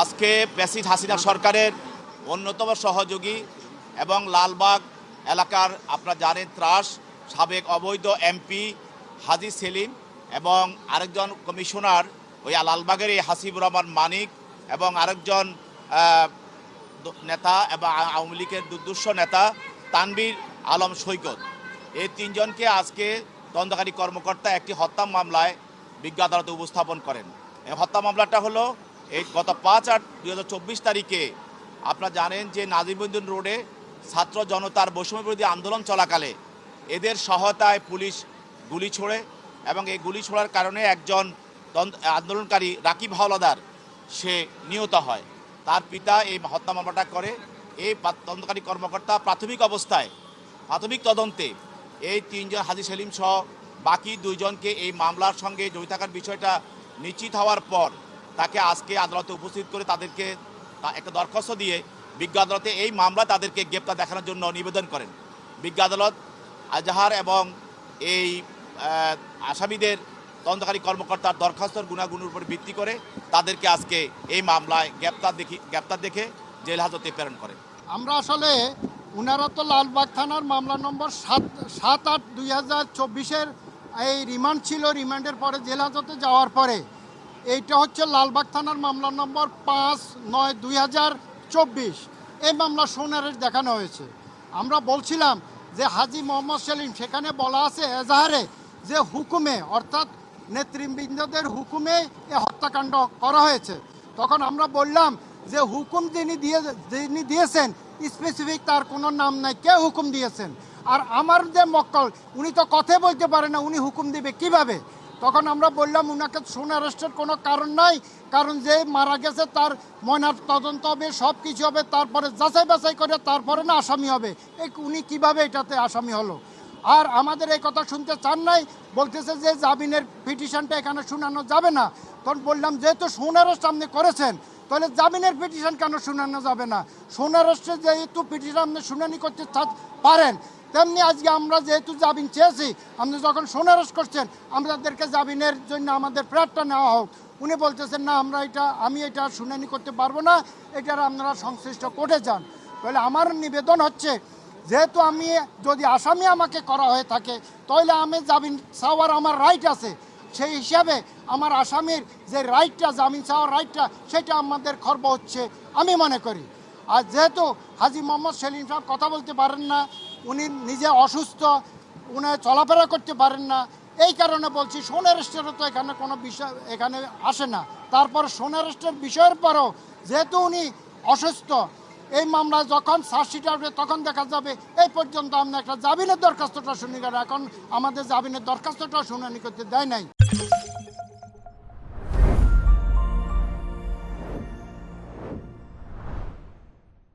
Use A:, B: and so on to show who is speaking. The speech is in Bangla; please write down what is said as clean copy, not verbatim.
A: আজকে প্রেসিডেন্ট হাসিনা সরকারের অন্যতম সহযোগী এবং লালবাগ এলাকার আপনারা জানেন ত্রাস সাবেক অবৈধ এমপি হাজী সেলিম এবং আরেকজন কমিশনার ওই লালবাগের এই হাসিবুর রহমান মানিক এবং আরেকজন নেতা এবং আওয়ামী লীগের দুর্দর্শ নেতা তানভীর আলম সৈকত, এই তিনজনকে আজকে তদন্তকারী কর্মকর্তা একটি হত্যা মামলায় বিজ্ঞ আদালতে উপস্থাপন করেন। এই হত্যা মামলাটা হলো এই গত 5/8/2024 তারিখে আপনারা জানেন যে নাজিমউদ্দিন রোডে ছাত্র জনতার বৈষম্যবিরোধী আন্দোলন চলাকালে এদের সহায়তায় পুলিশ গুলি ছোড়ে এবং এই গুলি ছোড়ার কারণে একজন আন্দোলনকারী রাকিব হাওলাদার সে নিহত হয়। তার পিতা এই হত্যা মামলাটা করে। এই তদন্তকারী কর্মকর্তা প্রাথমিক তদন্তে এই তিনজন হাজী সেলিম সহ বাকি দুইজনকে এই মামলার সঙ্গে জড়িত থাকার বিষয়টা নিশ্চিত হওয়ার পর তাকে আজকে আদালতে উপস্থিত করে তাদেরকে একটা দরখাস্ত দিয়ে বিজ্ঞ আদালতে এই মামলা তাদেরকে গ্রেপ্তার দেখানোর জন্য নিবেদন করেন। বিজ্ঞ আদালত আজহার এবং এই আসামিদের তদন্তকারী কর্মকর্তার দরখাস্তর গুণাগুণের উপর ভিত্তি করে তাদেরকে আজকে এই মামলায় গ্রেপ্তার দেখে জেল হাজতে প্রেরণ করে।
B: আমরা আসলে উনারা তো লালবাগ থানার মামলা নম্বর 7/8/2024 এই রিমান্ড ছিল। রিমান্ডের পরে জেল হাজতে যাওয়ার পরে এইটা হচ্ছে লালবাগ থানার মামলা নম্বর 5/9/2024। এই মামলা সোনারের দেখানো হয়েছে। আমরা বলছিলাম যে হাজী মোহাম্মদ সেলিম, সেখানে বলা আছে এজাহারে যে হুকুমে অর্থাৎ নেতৃবৃন্দদের হুকুমে এ হত্যাকাণ্ড করা হয়েছে। তখন আমরা বললাম যে হুকুম যিনি দিয়েছেন স্পেসিফিক তার কোনো নাম নাই, কে হুকুম দিয়েছেন? আর আমার যে মক্কল উনি তো কথা বলতে পারে না, উনি হুকুম দিবে কিভাবে? তখন আমরা বললাম উনাকে সোন অ্যারেস্টের কোনো কারণ নাই, কারণ যে মারা গেছে তার ময়নার তদন্ত হবে, সব কিছু হবে, তারপরে যাচাই বাছাই করে তারপরে না আসামি হবে। উনি কিভাবে এটাতে আসামি হলো? আর আমাদের এই কথা শুনতে চান নাই, বলতেছে যে জামিনের পিটিশনটা এখানে শোনানো যাবে না। তখন বললাম যেহেতু সোন অ্যারেস্ট আপনি করেছেন তাহলে জামিনের পিটিশন কেন শোনানো যাবে না? সোন অ্যারেস্টে যেহেতু পিটিশন আপনি শুনানি করতে পারেন, তেমনি আজকে আমরা যেহেতু জামিন চেয়েছি, আপনি যখন সোন অ্যারেস্ট করছেন আমাদেরকে জামিনের জন্য আমাদের প্রেয়ারটা নেওয়া হোক। উনি বলতেছেন না আমি এটা শুনানি করতে পারবো না, এটার আপনারা সংশ্লিষ্ট কোর্টে যান। তাহলে আমার নিবেদন হচ্ছে যেহেতু আমি যদি আসামি আমাকে করা হয়ে থাকে তাহলে আমি জামিন চাওয়ার আমার রাইট আছে, সেই হিসাবে আমার আসামির যে রাইটটা জামিন চাওয়ার রাইটটা সেটা আমাদের খর্ব হচ্ছে আমি মনে করি। আর যেহেতু হাজী মোহাম্মদ সেলিম সাহেব কথা বলতে পারেন না, উনি নিজে অসুস্থ, উনি চলাফেরা করতে পারেন না, এই কারণে বলছি সোন অ্যারেস্টেরও তো এখানে কোনো বিষয় এখানে আসে না। তারপর সোন অ্যারেস্টের বিষয়ের পরও যেহেতু উনি অসুস্থ, এই মামলায় যখন চার্জশিট আসবে তখন দেখা যাবে। এই পর্যন্ত আমরা একটা জামিনের দরখাস্তটা শুনি, এখন আমাদের জামিনের দরখাস্তটা শুনানি করতে দেয় নাই।